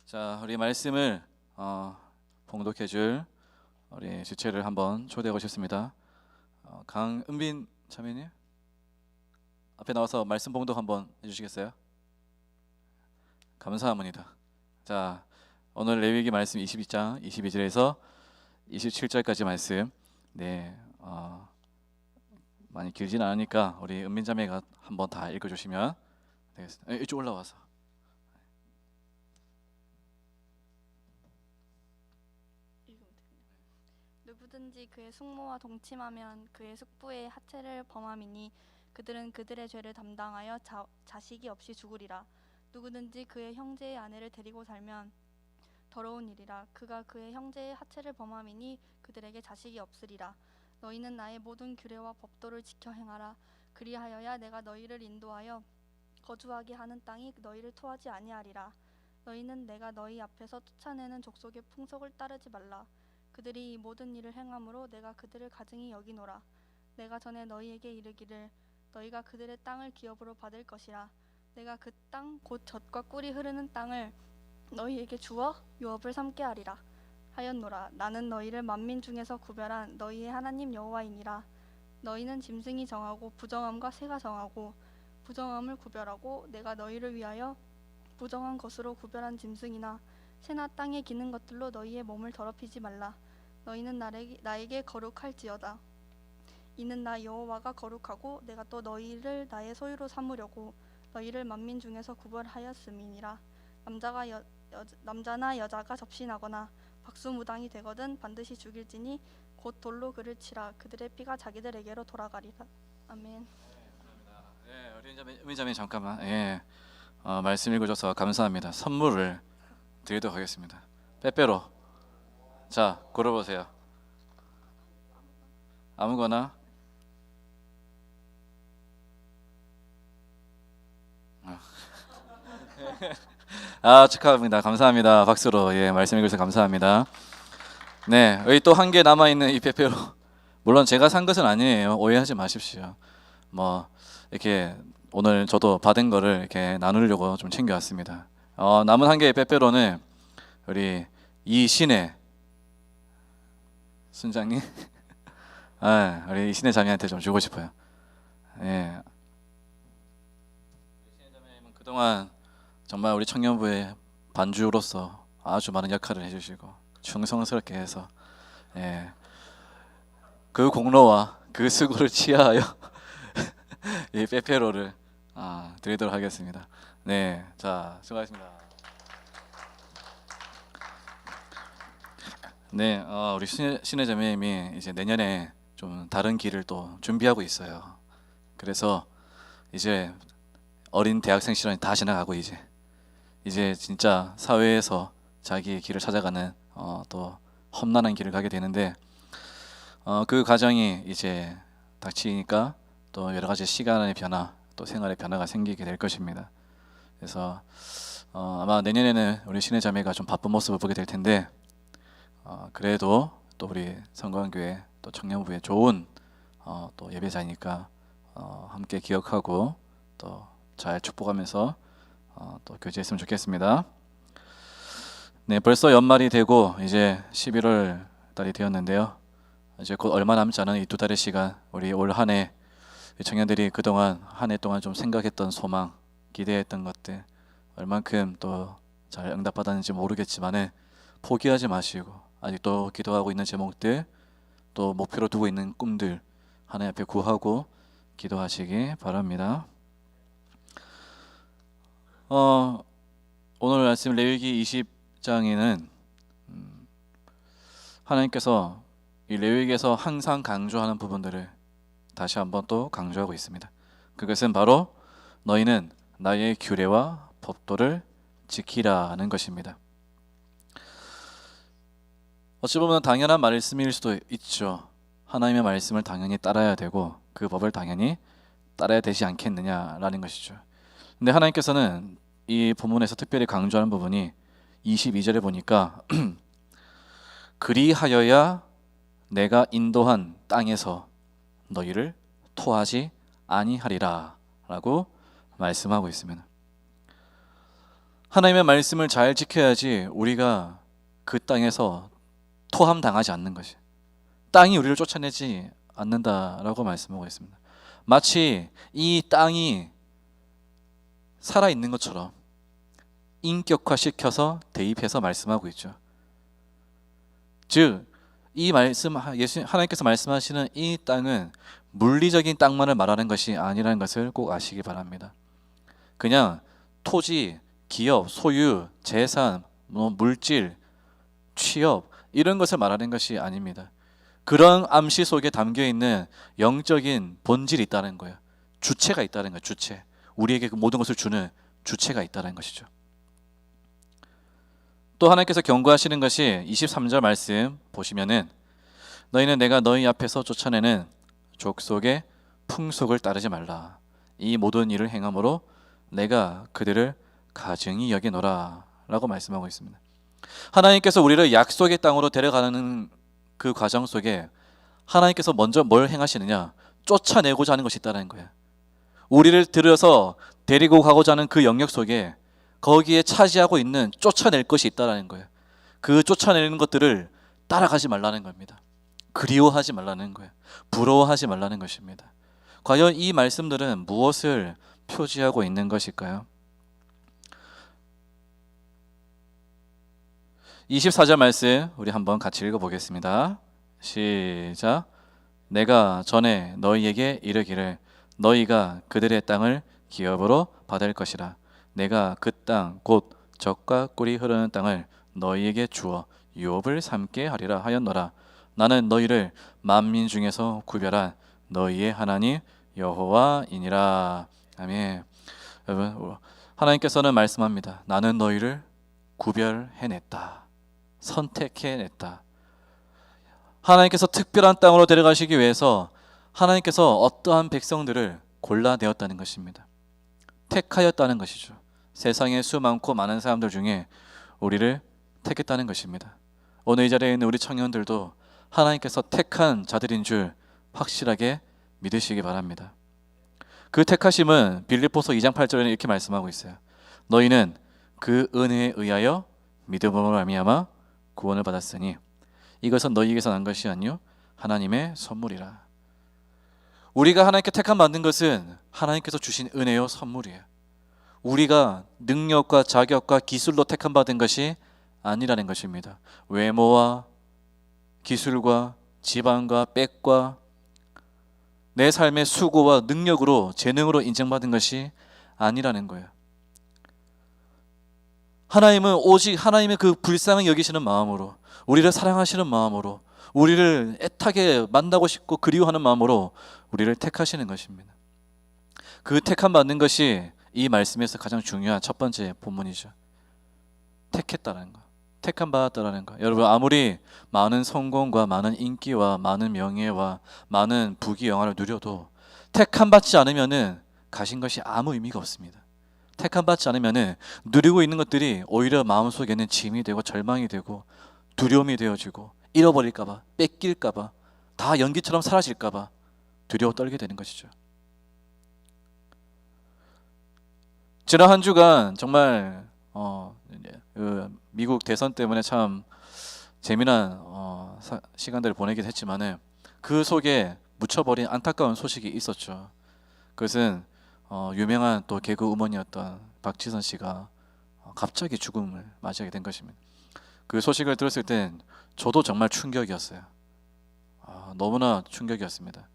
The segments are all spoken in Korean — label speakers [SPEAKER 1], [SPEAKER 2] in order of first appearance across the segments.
[SPEAKER 1] 자, 우리 말씀을 봉독해줄 우리 주체를 한번 초대하고 싶습니다. 강은빈 자매님 앞에 나와서 말씀 봉독 한번 해주시겠어요? 감사합니다. 자, 오늘 레위기 말씀 22장 22절에서 27절까지 말씀. 네, 많이 길진 않으니까 우리 은빈 자매가 한번 다 읽어주시면 되겠습니다. 이쪽 올라와서.
[SPEAKER 2] 누구든지 그의 숙모와 동침하면 그의 숙부의 하체를 범함이니 그들은 그들의 죄를 담당하여 자식이 없이 죽으리라. 누구든지 그의 형제의 아내를 데리고 살면 더러운 일이라. 그가 그의 형제의 하체를 범함이니 그들에게 자식이 없으리라. 너희는 나의 모든 규례와 법도를 지켜 행하라. 그리하여야 내가 너희를 인도하여 거주하게 하는 땅이 너희를 토하지 아니하리라. 너희는 내가 너희 앞에서 쫓아내는 족속의 풍속을 따르지 말라. 그들이 이 모든 일을 행함으로 내가 그들을 가증히 여기노라. 내가 전에 너희에게 이르기를 너희가 그들의 땅을 기업으로 받을 것이라. 내가 그 땅 곧 젖과 꿀이 흐르는 땅을 너희에게 주어 유업을 삼게 하리라 하였노라. 나는 너희를 만민 중에서 구별한 너희의 하나님 여호와이니라. 너희는 짐승이 정하고 부정함과 새가 정하고 부정함을 구별하고 내가 너희를 위하여 부정한 것으로 구별한 짐승이나 새나 땅에 기는 것들로 너희의 몸을 더럽히지 말라. 너희는 나에게 거룩할지어다. 이는 나 여호와가 거룩하고 내가 또 너희를 나의 소유로 삼으려고 너희를 만민 중에서 구별하였음이니라. 남자나 여자가 접신하거나 박수무당이 되거든 반드시 죽일지니 곧 돌로 그를 치라. 그들의 피가 자기들에게로 돌아가리라. 아멘.
[SPEAKER 1] 네, 은빈 자매 잠깐만. 말씀 읽어줘서 감사합니다. 선물을 드리도록 하겠습니다. 빼빼로. 자, 고르보세요. 아무거나. 축하합니다. 감사합니다. 박수로 말씀 읽어주셔서 감사합니다. 네, 여기 또 한 개 남아있는 이 빼빼로. 물론 제가 산 것은 아니에요. 오해하지 마십시오. 이렇게 오늘 저도 받은 거를 이렇게 나누려고 좀 챙겨왔습니다. 남은 한 개의 빼빼로는 우리 이신혜 순장님, 우리 이신혜 자매한테 좀 주고 싶어요. 이신혜 자매님은 그동안 정말 우리 청년부의 반주로서 아주 많은 역할을 해주시고 충성스럽게 해서 그 공로와 그 수고를 취하여 이 빼빼로를 드리도록 하겠습니다. 네, 자, 수고하셨습니다. 네, 우리 신혜 자매님이 이제 내년에 좀 다른 길을 또 준비하고 있어요. 그래서 이제 어린 대학생 시절이 다 지나가고 이제 진짜 사회에서 자기의 길을 찾아가는 또 험난한 길을 가게 되는데 그 과정이 이제 닥치니까 또 여러 가지 시간의 변화, 또 생활의 변화가 생기게 될 것입니다. 그래서 아마 내년에는 우리 신혜 자매가 좀 바쁜 모습을 보게 될 텐데 그래도 또 우리 성광교회 또 청년부의 좋은 또 예배자니까 함께 기억하고 또 잘 축복하면서 또 교제했으면 좋겠습니다. 네, 벌써 연말이 되고 이제 11월 달이 되었는데요. 이제 곧 얼마 남지 않은 이 두 달의 시간, 우리 올 한 해 청년들이 그동안 한 해 동안 좀 생각했던 소망, 기대했던 것들 얼만큼 또 잘 응답받았는지 모르겠지만은 포기하지 마시고 아직도 기도하고 있는 제목들, 또 목표로 두고 있는 꿈들 하나님 앞에 구하고 기도하시기 바랍니다. 오늘 말씀 레위기 20장에는 하나님께서 이 레위기에서 항상 강조하는 부분들을 다시 한번 또 강조하고 있습니다. 그것은 바로 너희는 나의 규례와 법도를 지키라는 것입니다. 어찌 보면 당연한 말씀일 수도 있죠. 하나님의 말씀을 당연히 따라야 되고 그 법을 당연히 따라야 되지 않겠느냐라는 것이죠. 근데 하나님께서는 이 본문에서 특별히 강조하는 부분이 22절에 보니까 그리하여야 내가 인도한 땅에서 너희를 토하지 아니하리라 라고 말씀하고 있습니다. 하나님의 말씀을 잘 지켜야지 우리가 그 땅에서 토함 당하지 않는 것이, 땅이 우리를 쫓아내지 않는다라고 말씀하고 있습니다. 마치 이 땅이 살아있는 것처럼 인격화시켜서 대입해서 말씀하고 있죠. 즉, 이 말씀, 하나님께서 말씀하시는 이 땅은 물리적인 땅만을 말하는 것이 아니라는 것을 꼭 아시기 바랍니다. 그냥 토지, 기업, 소유, 재산, 물질, 취업 이런 것을 말하는 것이 아닙니다. 그런 암시 속에 담겨 있는 영적인 본질이 있다는 거예요. 주체가 있다는 거예요. 주체. 우리에게 그 모든 것을 주는 주체가 있다는 것이죠. 또 하나님께서 경고하시는 것이 23절 말씀 보시면은 너희는 내가 너희 앞에서 쫓아내는 족속의 풍속을 따르지 말라. 이 모든 일을 행함으로 내가 그들을 가증히 여기노라 라고 말씀하고 있습니다. 하나님께서 우리를 약속의 땅으로 데려가는 그 과정 속에 하나님께서 먼저 뭘 행하시느냐? 쫓아내고자 하는 것이 있다는 거예요. 우리를 들여서 데리고 가고자 하는 그 영역 속에 거기에 차지하고 있는 쫓아낼 것이 있다는 거예요. 그 쫓아내는 것들을 따라가지 말라는 겁니다. 그리워하지 말라는 거예요. 부러워하지 말라는 것입니다. 과연 이 말씀들은 무엇을 표지하고 있는 것일까요? 24절 말씀 우리 한번 같이 읽어보겠습니다. 시작. 내가 전에 너희에게 이르기를 너희가 그들의 땅을 기업으로 받을 것이라. 내가 그 땅 곧 젖과 꿀이 흐르는 땅을 너희에게 주어 유업을 삼게 하리라 하였노라. 나는 너희를 만민 중에서 구별한 너희의 하나님 여호와이니라. 아멘. 여러분, 하나님께서는 말씀합니다. 나는 너희를 구별해냈다. 선택해냈다. 하나님께서 특별한 땅으로 데려가시기 위해서 하나님께서 어떠한 백성들을 골라내었다는 것입니다. 택하였다는 것이죠. 세상에 수많고 많은 사람들 중에 우리를 택했다는 것입니다. 오늘 이 자리에 있는 우리 청년들도 하나님께서 택한 자들인 줄 확실하게 믿으시기 바랍니다. 그 택하심은 빌립보서 2장 8절에 이렇게 말씀하고 있어요. 너희는 그 은혜에 의하여 믿음으로 말미암아 구원을 받았으니 이것은 너희에게서 난 것이 아니요 하나님의 선물이라. 우리가 하나님께 택함 받는 것은 하나님께서 주신 은혜요 선물이에요. 우리가 능력과 자격과 기술로 택함 받은 것이 아니라는 것입니다. 외모와 기술과 지방과 빽과 내 삶의 수고와 능력으로 재능으로 인정받은 것이 아니라는 거예요. 하나님은 오직 하나님의 그 불쌍히 여기시는 마음으로, 우리를 사랑하시는 마음으로, 우리를 애타게 만나고 싶고 그리워하는 마음으로 우리를 택하시는 것입니다. 그 택함 받는 것이 이 말씀에서 가장 중요한 첫 번째 본문이죠. 택했다는 거, 택함 받았다라는 거. 여러분, 아무리 많은 성공과 많은 인기와 많은 명예와 많은 부귀 영화를 누려도 택함 받지 않으면은 가신 것이 아무 의미가 없습니다. 택함 받지 않으면은 누리고 있는 것들이 오히려 마음속에는 짐이 되고 절망이 되고 두려움이 되어지고 잃어버릴까봐, 뺏길까봐, 다 연기처럼 사라질까봐 두려워 떨게 되는 것이죠. 지난 한 주간 정말 미국 대선 때문에 참 재미난 시간들을 보내긴 했지만은 그 속에 묻혀버린 안타까운 소식이 있었죠. 그것은 유명한 또 개그 우먼이었던 박지선 씨가 갑자기 죽음을 맞이하게 된 것입니다. 그 소식을 들었을 땐 저도 정말 충격이었어요. 너무나 충격이었습니다.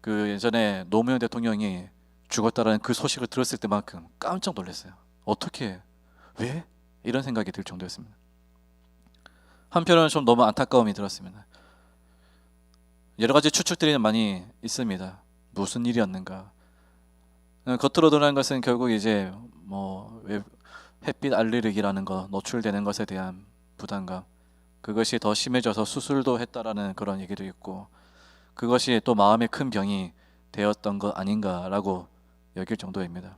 [SPEAKER 1] 그 예전에 노무현 대통령이 죽었다라는 그 소식을 들었을 때만큼 깜짝 놀랐어요. 어떻게, 왜? 이런 생각이 들 정도였습니다. 한편으로는 좀 너무 안타까움이 들었습니다. 여러 가지 추측들이 많이 있습니다. 무슨 일이었는가? 겉으로 드러난 것은 결국 이제 햇빛 알레르기라는 거, 노출되는 것에 대한 부담감, 그것이 더 심해져서 수술도 했다라는 그런 얘기도 있고, 그것이 또 마음의 큰 병이 되었던 것 아닌가라고 여길 정도입니다.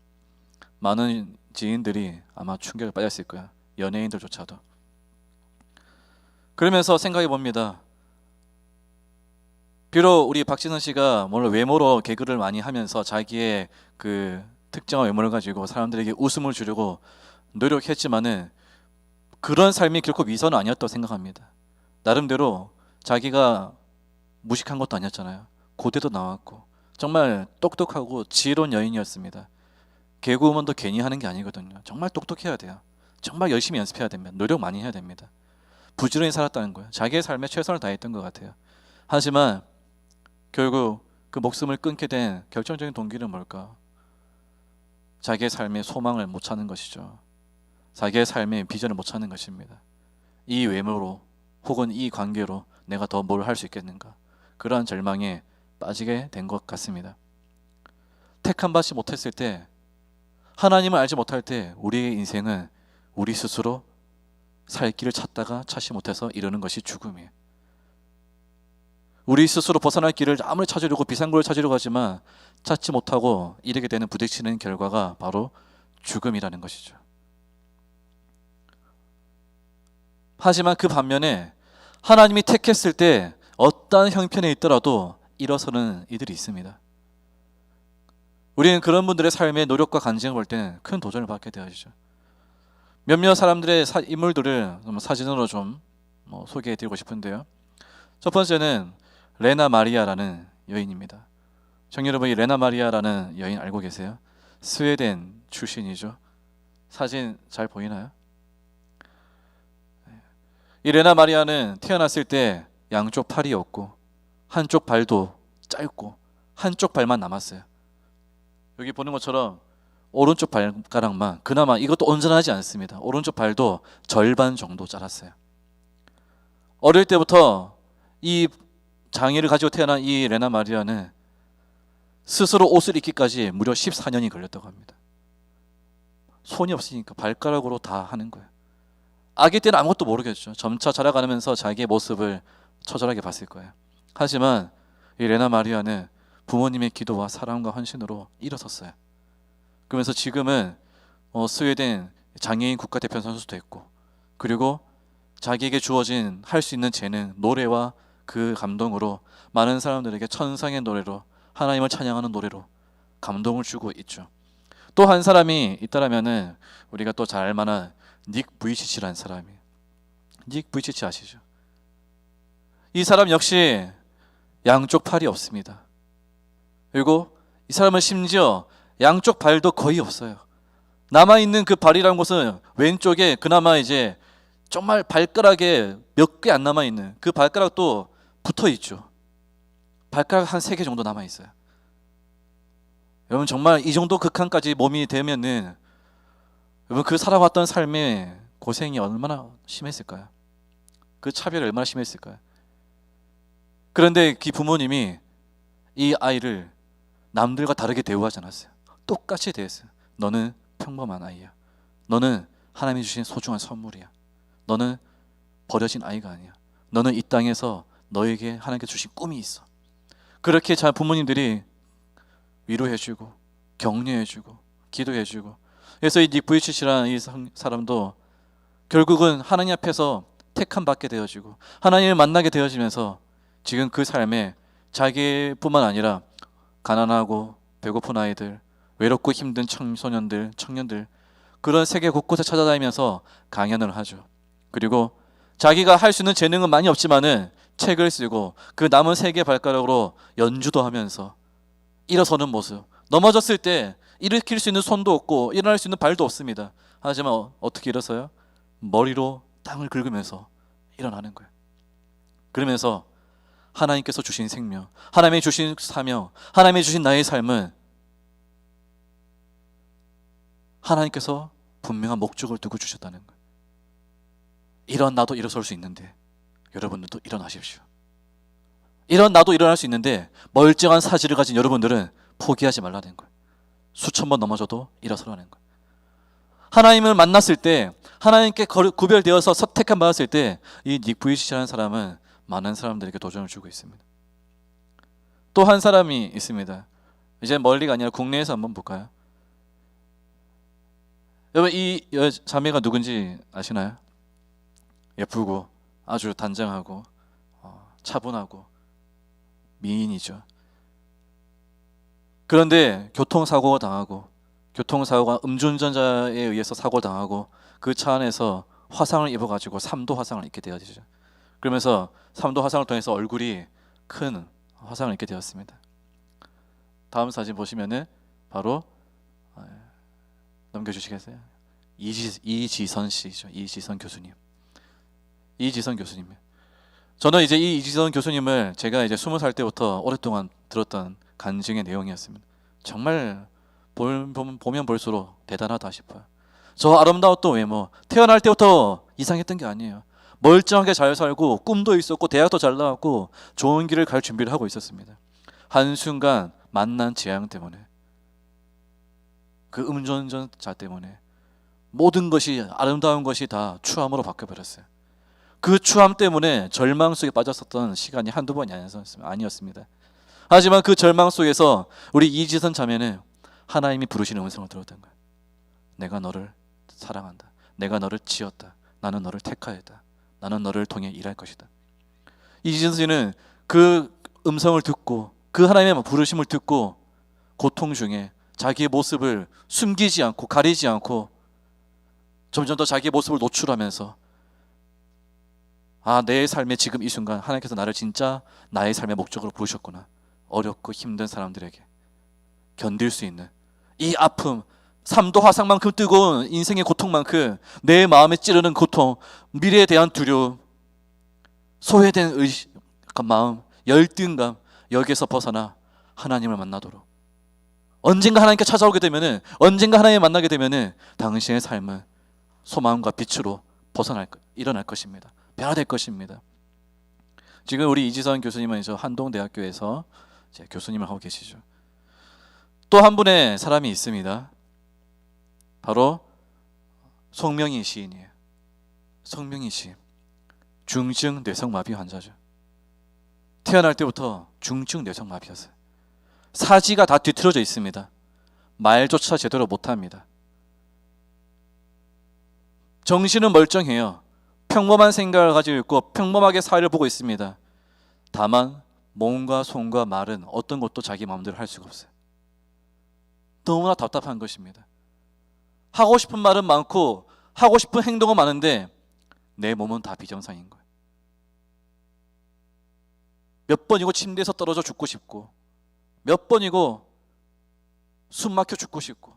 [SPEAKER 1] 많은 지인들이 아마 충격에 빠졌을 거야. 연예인들조차도. 그러면서 생각해 봅니다. 비록 우리 박진선 씨가 물론 외모로 개그를 많이 하면서 자기의 그 특정한 외모를 가지고 사람들에게 웃음을 주려고 노력했지만은 그런 삶이 결코 위선은 아니었다고 생각합니다. 나름대로 자기가 무식한 것도 아니었잖아요. 고대도 나왔고 정말 똑똑하고 지혜로운 여인이었습니다. 개그우먼도 괜히 하는 게 아니거든요. 정말 똑똑해야 돼요. 정말 열심히 연습해야 됩니다. 노력 많이 해야 됩니다. 부지런히 살았다는 거예요. 자기의 삶에 최선을 다했던 것 같아요. 하지만 결국 그 목숨을 끊게 된 결정적인 동기는 뭘까? 자기의 삶의 소망을 못 찾는 것이죠. 자기의 삶의 비전을 못 찾는 것입니다. 이 외모로 혹은 이 관계로 내가 더 뭘 할 수 있겠는가? 그러한 절망에 빠지게 된 것 같습니다. 택함 받지 못했을 때, 하나님을 알지 못할 때 우리의 인생은 우리 스스로 살 길을 찾다가 찾지 못해서 이르는 것이 죽음이에요. 우리 스스로 벗어날 길을 아무리 찾으려고 비상구를 찾으려고 하지만 찾지 못하고 이르게 되는 부딪히는 결과가 바로 죽음이라는 것이죠. 하지만 그 반면에 하나님이 택했을 때 어떠한 형편에 있더라도 일어서는 이들이 있습니다. 우리는 그런 분들의 삶의 노력과 간증을 볼 때는 큰 도전을 받게 되어지죠. 몇몇 사람들의 인물들을 사진으로 좀 소개해 드리고 싶은데요. 첫 번째는 레나 마리아라는 여인입니다. 청년 여러분, 이 레나 마리아라는 여인 알고 계세요? 스웨덴 출신이죠. 사진 잘 보이나요? 이 레나 마리아는 태어났을 때 양쪽 팔이 없고 한쪽 발도 짧고 한쪽 발만 남았어요. 여기 보는 것처럼 오른쪽 발가락만, 그나마 이것도 온전하지 않습니다. 오른쪽 발도 절반 정도 자랐어요. 어릴 때부터 이 장애를 가지고 태어난 이 레나 마리아는 스스로 옷을 입기까지 무려 14년이 걸렸다고 합니다. 손이 없으니까 발가락으로 다 하는 거예요. 아기 때는 아무것도 모르겠죠. 점차 자라가면서 자기의 모습을 처절하게 봤을 거예요. 하지만 이 레나 마리아는 부모님의 기도와 사랑과 헌신으로 일어섰어요. 그러면서 지금은 스웨덴 장애인 국가대표 선수도 했고, 그리고 자기에게 주어진 할 수 있는 재능, 노래와 그 감동으로 많은 사람들에게 천상의 노래로, 하나님을 찬양하는 노래로 감동을 주고 있죠. 또 한 사람이 있다라면은 우리가 또 잘 알만한 닉 부이치치라는 사람이에요. 닉 부이치치 아시죠? 이 사람 역시 양쪽 팔이 없습니다. 그리고 이 사람은 심지어 양쪽 발도 거의 없어요. 남아있는 그 발이라는 것은 왼쪽에 그나마 이제 정말 발가락에 몇 개 안 남아있는 그 발가락도 붙어있죠. 발가락 한 3개 정도 남아있어요. 여러분, 정말 이 정도 극한까지 몸이 되면은 여러분, 그 살아왔던 삶의 고생이 얼마나 심했을까요? 그 차별이 얼마나 심했을까요? 그런데 그 부모님이 이 아이를 남들과 다르게 대우하지 않았어요. 똑같이 대했어요. 너는 평범한 아이야. 너는 하나님이 주신 소중한 선물이야. 너는 버려진 아이가 아니야. 너는 이 땅에서 너에게 하나님께 주신 꿈이 있어. 그렇게 자 부모님들이 위로해주고 격려해주고 기도해주고, 그래서 이 닉 부이치치라는 이 사람도 결국은 하나님 앞에서 택함 받게 되어지고 하나님을 만나게 되어지면서 지금 그 삶에 자기뿐만 아니라 가난하고 배고픈 아이들, 외롭고 힘든 청소년들, 청년들, 그런 세계 곳곳에 찾아다니면서 강연을 하죠. 그리고 자기가 할 수 있는 재능은 많이 없지만은 책을 쓰고 그 남은 3개 발가락으로 연주도 하면서 일어서는 모습. 넘어졌을 때 일으킬 수 있는 손도 없고 일어날 수 있는 발도 없습니다. 하지만 어떻게 일어서요? 머리로 땅을 긁으면서 일어나는 거예요. 그러면서 하나님께서 주신 생명, 하나님이 주신 사명, 하나님이 주신 나의 삶은 하나님께서 분명한 목적을 두고 주셨다는 거예요. 이런 나도 일어설 수 있는데 여러분들도 일어나십시오. 이런 나도 일어날 수 있는데 멀쩡한 사지를 가진 여러분들은 포기하지 말라는 거예요. 수천 번 넘어져도 일어서라는 거예요. 하나님을 만났을 때, 하나님께 구별되어서 선택한 받았을 때 이 닉 부이치치라는 사람은 많은 사람들에게 도전을 주고 있습니다. 또 한 사람이 있습니다. 이제 멀리가 아니라 국내에서 한번 볼까요? 여러분, 이 자매가 누군지 아시나요? 예쁘고 아주 단정하고 차분하고 미인이죠. 그런데 교통사고가 당하고 교통사고가 음주운전자에 의해서 사고를 당하고 그 차 안에서 화상을 입어가지고 3도 화상을 입게 되어지죠. 그러면서 3도 화상을 통해서 얼굴이 큰 화상을 입게 되었습니다. 다음 사진 보시면은 바로 넘겨주시겠어요? 이지선 씨죠. 이지선 교수님. 이지선 교수님. 저는 이제 이 이지선 교수님을 제가 이제 20살 때부터 오랫동안 들었던 간증의 내용이었습니다. 정말 보면 볼수록 대단하다 싶어요. 저 아름다웠던 외모, 태어날 때부터 이상했던 게 아니에요. 멀쩡하게 잘 살고 꿈도 있었고 대학도 잘 나왔고 좋은 길을 갈 준비를 하고 있었습니다. 한순간 만난 재앙 때문에, 그 음주운전자 때문에 모든 것이, 아름다운 것이 다 추함으로 바뀌어버렸어요. 그 추함 때문에 절망 속에 빠졌었던 시간이 한두 번이 아니었습니다. 하지만 그 절망 속에서 우리 이지선 자매는 하나님이 부르시는 음성을 들었던 거예요. 내가 너를 사랑한다. 내가 너를 지었다. 나는 너를 택하였다. 나는 너를 통해 일할 것이다. 이지선 씨는 그 음성을 듣고, 그 하나님의 부르심을 듣고 고통 중에 자기의 모습을 숨기지 않고 가리지 않고 점점 더 자기의 모습을 노출하면서, 아, 내 삶의 지금 이 순간 하나님께서 나를 진짜 나의 삶의 목적으로 부르셨구나. 어렵고 힘든 사람들에게 견딜 수 있는 이 아픔, 3도 화상만큼 뜨거운 인생의 고통만큼 내 마음에 찌르는 고통, 미래에 대한 두려움, 소외된 마음, 열등감, 여기에서 벗어나 하나님을 만나도록, 언젠가 하나님께 찾아오게 되면은, 언젠가 하나님을 만나게 되면은 당신의 삶은 소망과 빛으로 일어날 것입니다. 변화될 것입니다. 지금 우리 이지선 교수님은 저 한동대학교에서 교수님을 하고 계시죠. 또 한 분의 사람이 있습니다. 바로 송명희 시인이에요. 송명희 시인, 중증 뇌성마비 환자죠. 태어날 때부터 중증 뇌성마비였어요. 사지가 다 뒤틀어져 있습니다. 말조차 제대로 못합니다. 정신은 멀쩡해요. 평범한 생각을 가지고 있고 평범하게 사회를 보고 있습니다. 다만 몸과 손과 말은 어떤 것도 자기 마음대로 할 수가 없어요. 너무나 답답한 것입니다. 하고 싶은 말은 많고 하고 싶은 행동은 많은데 내 몸은 다 비정상인 거예요. 몇 번이고 침대에서 떨어져 죽고 싶고, 몇 번이고 숨 막혀 죽고 싶고,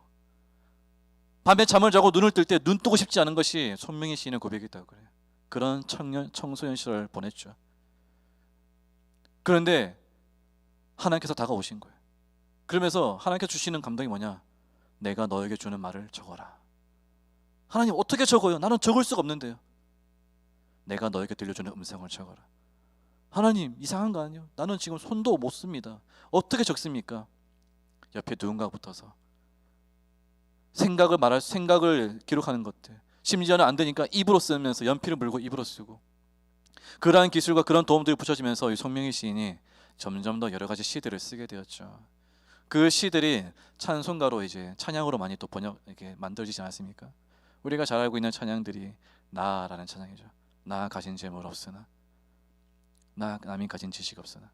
[SPEAKER 1] 밤에 잠을 자고 눈을 뜰 때 눈 뜨고 싶지 않은 것이 손명희 시인의 고백이었다고 그래요. 그런 청소년 시절을 보냈죠. 그런데 하나님께서 다가오신 거예요. 그러면서 하나님께서 주시는 감동이 뭐냐? 내가 너에게 주는 말을 적어라. 하나님, 어떻게 적어요? 나는 적을 수가 없는데요. 내가 너에게 들려주는 음성을 적어라. 하나님, 이상한 거 아니에요? 나는 지금 손도 못 씁니다. 어떻게 적습니까? 옆에 누군가 붙어서 생각을 기록하는 것들, 심지어는 안 되니까 입으로 쓰면서 연필을 물고 입으로 쓰고, 그러한 기술과 그런 도움들이 붙여지면서 이 송명희 시인이 점점 더 여러 가지 시들을 쓰게 되었죠. 그 시들이 찬송가로 이제 찬양으로 많이 또 이렇게 만들어지지 않았습니까? 우리가 잘 알고 있는 찬양들이 나라는 찬양이죠. 나 가진 재물 없으나, 나 남이 가진 지식 없으나.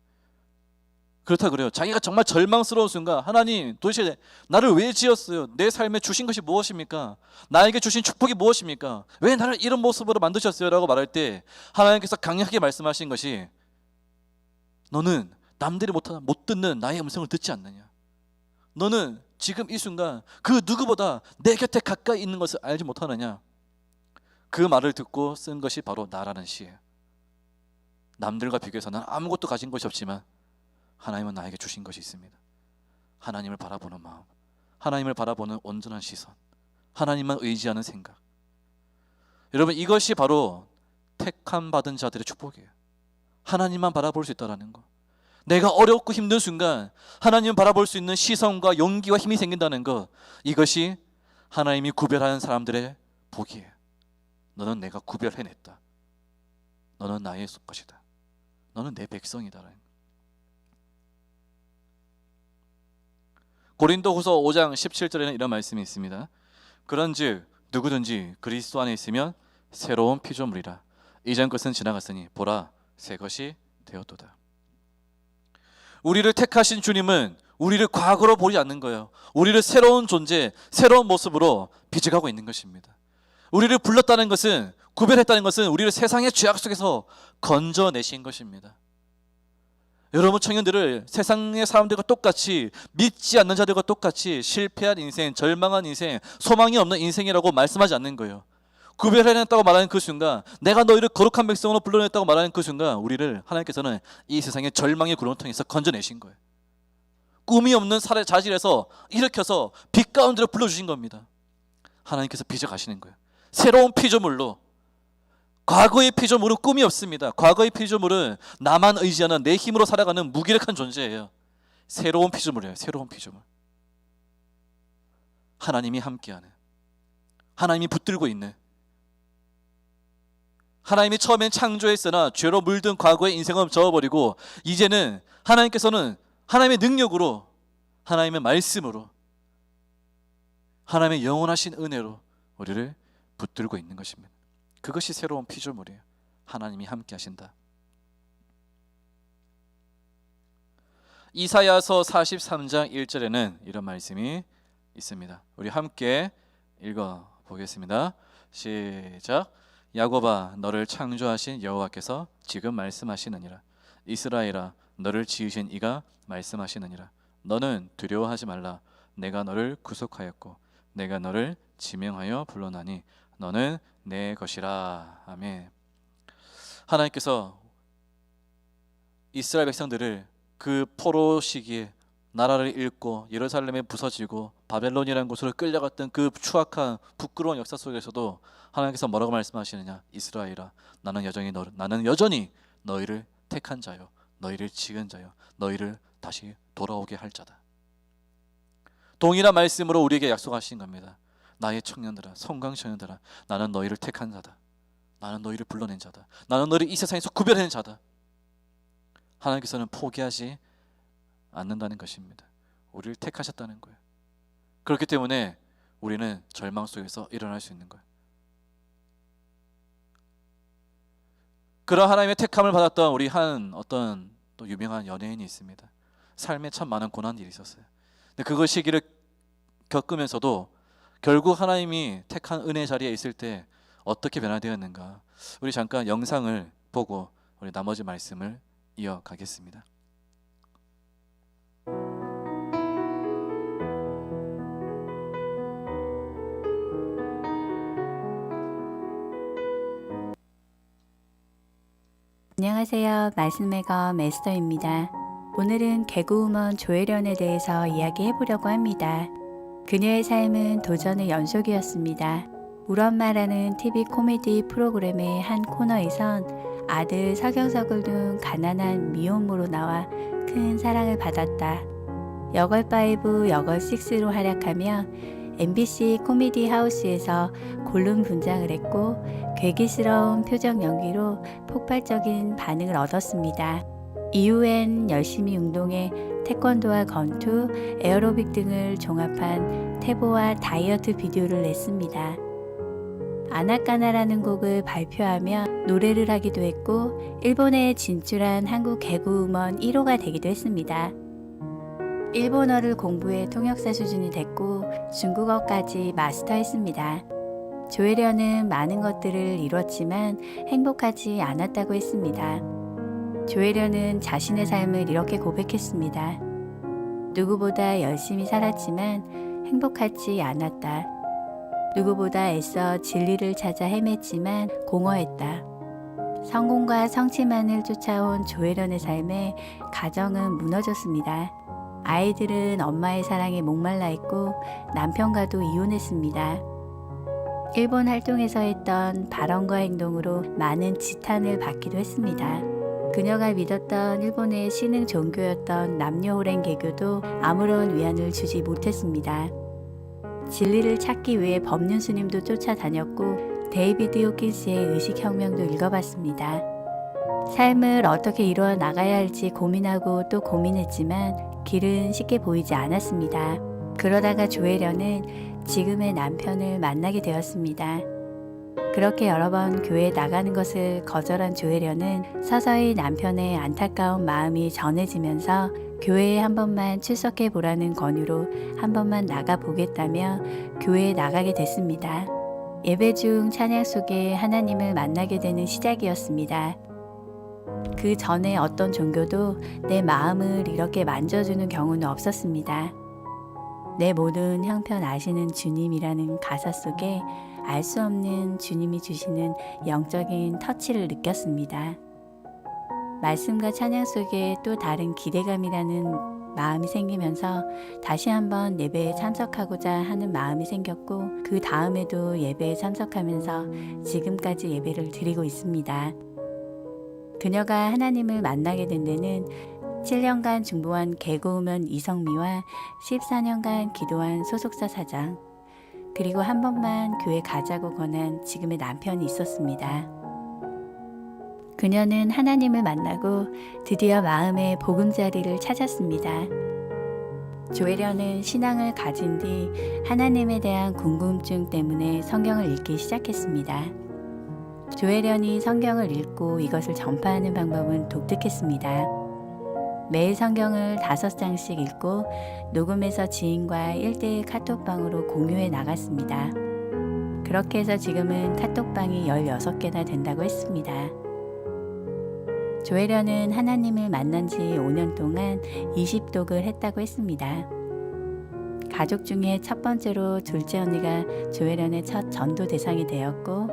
[SPEAKER 1] 그렇다 그래요. 자기가 정말 절망스러운 순간, 하나님, 도대체 나를 왜 지었어요? 내 삶에 주신 것이 무엇입니까? 나에게 주신 축복이 무엇입니까? 왜 나를 이런 모습으로 만드셨어요? 라고 말할 때 하나님께서 강력하게 말씀하신 것이, 너는 남들이 못 듣는 나의 음성을 듣지 않느냐? 너는 지금 이 순간 그 누구보다 내 곁에 가까이 있는 것을 알지 못하느냐? 그 말을 듣고 쓴 것이 바로 나라는 시예요. 남들과 비교해서 난 아무것도 가진 것이 없지만 하나님은 나에게 주신 것이 있습니다. 하나님을 바라보는 마음, 하나님을 바라보는 온전한 시선, 하나님만 의지하는 생각. 여러분, 이것이 바로 택함 받은 자들의 축복이에요. 하나님만 바라볼 수 있다는 거. 내가 어렵고 힘든 순간 하나님을 바라볼 수 있는 시선과 용기와 힘이 생긴다는 것, 이것이 하나님이 구별하는 사람들의 복이에요. 너는 내가 구별해냈다. 너는 나의 것이다. 너는 내 백성이다. 고린도후서 5장 17절에는 이런 말씀이 있습니다. 그런즉 누구든지 그리스도 안에 있으면 새로운 피조물이라. 이전 것은 지나갔으니 보라, 새 것이 되었도다. 우리를 택하신 주님은 우리를 과거로 보지 않는 거예요. 우리를 새로운 존재, 새로운 모습으로 빚어가고 있는 것입니다. 우리를 불렀다는 것은, 구별했다는 것은 우리를 세상의 죄악 속에서 건져내신 것입니다. 여러분 청년들을 세상의 사람들과 똑같이, 믿지 않는 자들과 똑같이 실패한 인생, 절망한 인생, 소망이 없는 인생이라고 말씀하지 않는 거예요. 구별해냈다고 말하는 그 순간, 내가 너희를 거룩한 백성으로 불러냈다고 말하는 그 순간, 우리를 하나님께서는 이 세상의 절망의 구렁텅이에서 건져내신 거예요. 꿈이 없는 자질에서 일으켜서 빛 가운데로 불러주신 겁니다. 하나님께서 빚어가시는 거예요. 새로운 피조물로. 과거의 피조물은 꿈이 없습니다. 과거의 피조물은 나만 의지하는, 내 힘으로 살아가는 무기력한 존재예요. 새로운 피조물이에요. 새로운 피조물. 하나님이 함께하는, 하나님이 붙들고 있는, 하나님이 처음엔 창조했으나 죄로 물든 과거의 인생을 저어버리고, 이제는 하나님께서는 하나님의 능력으로, 하나님의 말씀으로, 하나님의 영원하신 은혜로 우리를 붙들고 있는 것입니다. 그것이 새로운 피조물이에요. 하나님이 함께 하신다. 이사야서 43장 1절에는 이런 말씀이 있습니다. 우리 함께 읽어보겠습니다. 시작. 야곱아, 너를 창조하신 여호와께서 지금 말씀하시느니라. 이스라엘아, 너를 지으신 이가 말씀하시느니라. 너는 두려워하지 말라. 내가 너를 구속하였고 내가 너를 지명하여 불러나니 너는 내 것이라. 아멘. 하나님께서 이스라엘 백성들을 그 포로 시기에 나라를 잃고 예루살렘에 부서지고 바벨론이라는 곳으로 끌려갔던 그 추악한 부끄러운 역사 속에서도 하나님께서 뭐라고 말씀하시느냐. 이스라엘아, 나는 여전히 너희를 택한 자요, 너희를 지은 자요, 너희를 다시 돌아오게 할 자다. 동일한 말씀으로 우리에게 약속하신 겁니다. 나의 청년들아, 성강 청년들아, 나는 너희를 택한 자다. 나는 너희를 불러낸 자다. 나는 너희를 이 세상에서 구별해낸 자다. 하나님께서는 포기하지 않는다는 것입니다. 우리를 택하셨다는 거예요. 그렇기 때문에 우리는 절망 속에서 일어날 수 있는 거예요. 그런 하나님의 택함을 받았던 우리 한 어떤 또 유명한 연예인이 있습니다. 삶에 참 많은 고난 일이 있었어요. 근데 그 시기를 겪으면서도 결국 하나님이 택한 은혜 자리에 있을 때 어떻게 변화되었는가, 우리 잠깐 영상을 보고 우리 나머지 말씀을 이어가겠습니다.
[SPEAKER 3] 안녕하세요. 말씀의 검 에스더입니다. 오늘은 개그우먼 조혜련에 대해서 이야기해보려고 합니다. 그녀의 삶은 도전의 연속이었습니다. 우리 엄마라는 TV 코미디 프로그램의 한 코너에선 아들 서경석을 둔 가난한 미혼모로 나와 큰 사랑을 받았다. 여걸5, 여걸6로 활약하며 MBC 코미디 하우스에서 골룸 분장을 했고 괴기스러운 표정 연기로 폭발적인 반응을 얻었습니다. 이후엔 열심히 운동해 태권도와 권투, 에어로빅 등을 종합한 태보와 다이어트 비디오를 냈습니다. 아나까나라는 곡을 발표하며 노래를 하기도 했고 일본에 진출한 한국 개그우먼 1호가 되기도 했습니다. 일본어를 공부해 통역사 수준이 됐고 중국어까지 마스터했습니다. 조혜련은 많은 것들을 이뤘지만 행복하지 않았다고 했습니다. 조혜련은 자신의 삶을 이렇게 고백했습니다. 누구보다 열심히 살았지만 행복하지 않았다. 누구보다 애써 진리를 찾아 헤맸지만 공허했다. 성공과 성취만을 쫓아온 조혜련의 삶에 가정은 무너졌습니다. 아이들은 엄마의 사랑에 목말라 있고 남편과도 이혼했습니다. 일본 활동에서 했던 발언과 행동으로 많은 지탄을 받기도 했습니다. 그녀가 믿었던 일본의 신흥 종교였던 남녀호랭 개교도 아무런 위안을 주지 못했습니다. 진리를 찾기 위해 법륜 스님도 쫓아다녔고 데이비드 호킨스의 의식혁명도 읽어봤습니다. 삶을 어떻게 이루어 나가야 할지 고민하고 또 고민했지만 길은 쉽게 보이지 않았습니다. 그러다가 조혜련은 지금의 남편을 만나게 되었습니다. 그렇게 여러 번 교회에 나가는 것을 거절한 조혜련은 서서히 남편의 안타까운 마음이 전해지면서 교회에 한 번만 출석해 보라는 권유로 한 번만 나가 보겠다며 교회에 나가게 됐습니다. 예배 중 찬양 속에 하나님을 만나게 되는 시작이었습니다. 그 전에 어떤 종교도 내 마음을 이렇게 만져주는 경우는 없었습니다. 내 모든 형편 아시는 주님이라는 가사 속에 알 수 없는 주님이 주시는 영적인 터치를 느꼈습니다. 말씀과 찬양 속에 또 다른 기대감이라는 마음이 생기면서 다시 한번 예배에 참석하고자 하는 마음이 생겼고, 그 다음에도 예배에 참석하면서 지금까지 예배를 드리고 있습니다. 그녀가 하나님을 만나게 된 데는 7년간 중보한 개고우면 이성미와 14년간 기도한 소속사 사장, 그리고 한 번만 교회 가자고 권한 지금의 남편이 있었습니다. 그녀는 하나님을 만나고 드디어 마음의 보금자리를 찾았습니다. 조혜련은 신앙을 가진 뒤 하나님에 대한 궁금증 때문에 성경을 읽기 시작했습니다. 조혜련이 성경을 읽고 이것을 전파하는 방법은 독특했습니다. 매일 성경을 5장씩 읽고 녹음해서 지인과 1대1 카톡방으로 공유해 나갔습니다. 그렇게 해서 지금은 카톡방이 16개나 된다고 했습니다. 조혜련은 하나님을 만난 지 5년 동안 20독을 했다고 했습니다. 가족 중에 첫 번째로 둘째 언니가 조혜련의 첫 전도 대상이 되었고,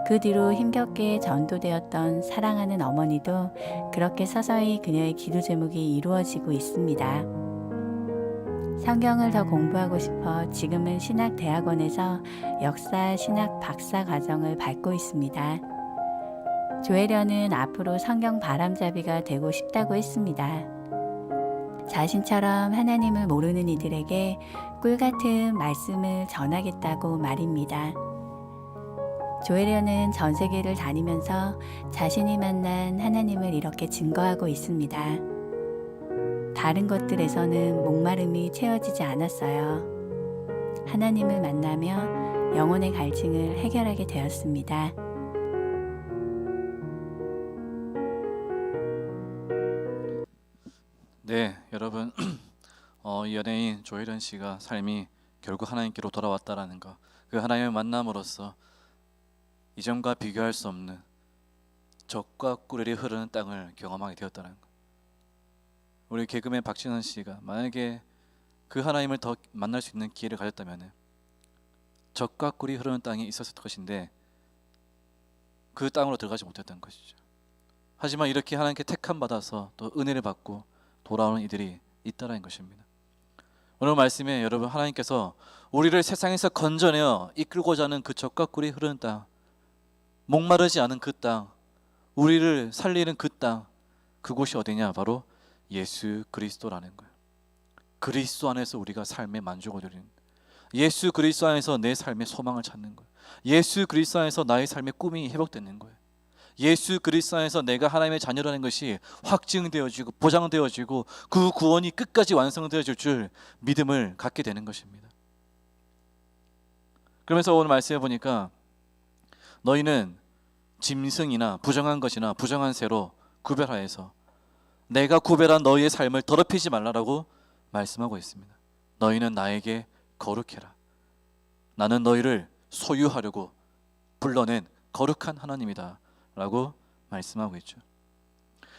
[SPEAKER 3] 그 뒤로 힘겹게 전도되었던 사랑하는 어머니도 그렇게 서서히 그녀의 기도 제목이 이루어지고 있습니다. 성경을 더 공부하고 싶어 지금은 신학대학원에서 역사 신학 박사 과정을 밟고 있습니다. 조혜련은 앞으로 성경 바람잡이가 되고 싶다고 했습니다. 자신처럼 하나님을 모르는 이들에게 꿀같은 말씀을 전하겠다고 말입니다. 조혜련은 전 세계를 다니면서 자신이 만난 하나님을 이렇게 증거하고 있습니다. 다른 것들에서는 목마름이 채워지지 않았어요. 하나님을 만나며 영혼의 갈증을 해결하게 되었습니다.
[SPEAKER 1] 네, 여러분, 이 연예인 조혜련 씨가 삶이 결국 하나님께로 돌아왔다라는 것, 그 하나님을 만남으로써 이전과 비교할 수 없는 젖과 꿀이 흐르는 땅을 경험하게 되었다는 것. 우리 개그맨 박진원 씨가 만약에 그 하나님을 더 만날 수 있는 기회를 가졌다면 젖과 꿀이 흐르는 땅이 있었을 것인데 그 땅으로 들어가지 못했던 것이죠. 하지만 이렇게 하나님께 택함 받아서 또 은혜를 받고 돌아오는 이들이 있다는 것입니다. 오늘 말씀에 여러분, 하나님께서 우리를 세상에서 건져내어 이끌고자 하는 그 젖과 꿀이 흐르는 땅, 목마르지 않은 그 땅, 우리를 살리는 그 땅, 그곳이 어디냐? 바로 예수 그리스도라는 거예요. 그리스도 안에서 우리가 삶의 만족을 누리는, 예수 그리스도 안에서 내 삶의 소망을 찾는 거예요. 예수 그리스도 안에서 나의 삶의 꿈이 회복되는 거예요. 예수 그리스도 안에서 내가 하나님의 자녀라는 것이 확증되어지고 보장되어지고 그 구원이 끝까지 완성되어질 줄 믿음을 갖게 되는 것입니다. 그러면서 오늘 말씀해 보니까 너희는 짐승이나 부정한 것이나 부정한 새로 구별하여서 내가 구별한 너희의 삶을 더럽히지 말라라고 말씀하고 있습니다. 너희는 나에게 거룩해라. 나는 너희를 소유하려고 불러낸 거룩한 하나님이다 라고 말씀하고 있죠.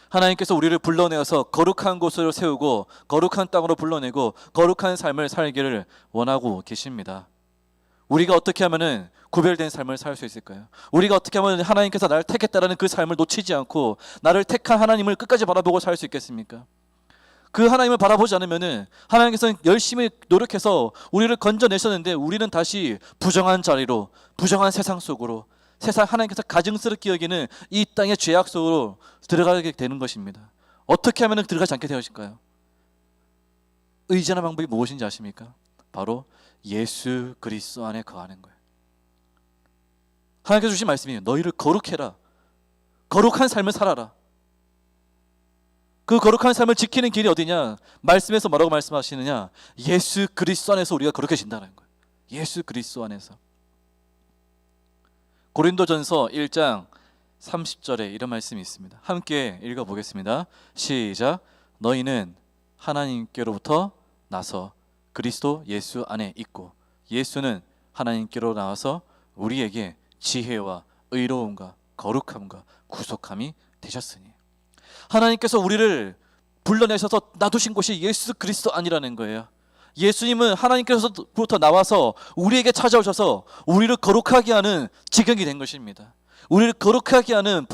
[SPEAKER 1] 하나님께서 우리를 불러내어서 거룩한 곳으로 세우고 거룩한 땅으로 불러내고 거룩한 삶을 살기를 원하고 계십니다. 우리가 어떻게 하면은 구별된 삶을 살 수 있을까요? 우리가 어떻게 하면 하나님께서 나를 택했다라는 그 삶을 놓치지 않고 나를 택한 하나님을 끝까지 바라보고 살 수 있겠습니까? 그 하나님을 바라보지 않으면은 하나님께서는 열심히 노력해서 우리를 건져내셨는데 우리는 다시 부정한 자리로, 부정한 세상 속으로, 세상 하나님께서 가증스럽게 여기는 이 땅의 죄악 속으로 들어가게 되는 것입니다. 어떻게 하면 들어가지 않게 되실까요? 의지하는 방법이 무엇인지 아십니까? 바로 예수 그리스도 안에 거하는 거예요. 하나님께서 주신 말씀이에요. 너희를 거룩해라. 거룩한 삶을 살아라. 그 거룩한 삶을 지키는 길이 어디냐? 말씀에서 뭐라고 말씀하시느냐? 예수 그리스도 안에서 우리가 거룩해진다는 거예요. 예수 그리스도 안에서. 고린도전서 1장 30절에 이런 말씀이 있습니다. 함께 읽어보겠습니다. 시작. 너희는 하나님께로부터 나서 그리스도 예수 안에 있고 예수는 하나님께로 나와서 우리에게 지혜와 의로움과 거룩함과 구속함이 되셨으니 하나님께서 우리를 불러내셔서 놔두신 곳이 예수 그리스도 안이라는 거예요. 예수님은 하나님께서부터 나와서 우리에게 찾아오셔서 우리를 거룩하게 하는 지경이 된 것입니다. 우리를 거룩하게 하는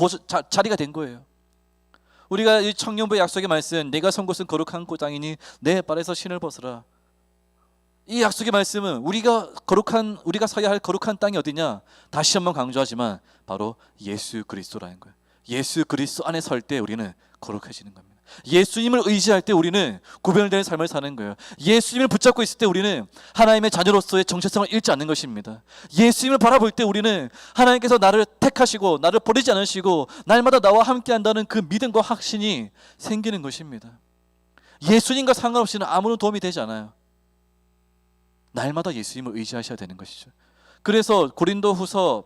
[SPEAKER 1] 자리가 된 거예요. 우리가 이 청년부의 약속의 말씀, 내가 선 곳은 거룩한 땅이니 내 발에서 신을 벗으라. 이 약속의 말씀은 우리가 서야 할 거룩한 땅이 어디냐? 다시 한번 강조하지만 바로 예수 그리스도라는 거예요. 예수 그리스도 안에 설 때 우리는 거룩해지는 겁니다. 예수님을 의지할 때 우리는 구별되는 삶을 사는 거예요. 예수님을 붙잡고 있을 때 우리는 하나님의 자녀로서의 정체성을 잃지 않는 것입니다. 예수님을 바라볼 때 우리는 하나님께서 나를 택하시고 나를 버리지 않으시고 날마다 나와 함께 한다는 그 믿음과 확신이 생기는 것입니다. 예수님과 상관없이는 아무런 도움이 되지 않아요. 날마다 예수님을 의지하셔야 되는 것이죠. 그래서 고린도후서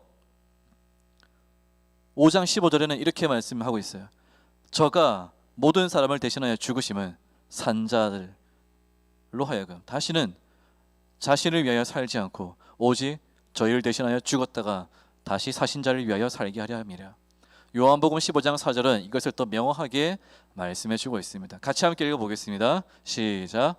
[SPEAKER 1] 5장 15절에는 이렇게 말씀하고 있어요. 저가 모든 사람을 대신하여 죽으심은 산자들로 하여금 다시는 자신을 위하여 살지 않고 오직 저희를 대신하여 죽었다가 다시 사신 자를 위하여 살게 하려 함이라. 요한복음 15장 4절은 이것을 더 명확하게 말씀해 주고 있습니다. 같이 함께 읽어보겠습니다. 시작.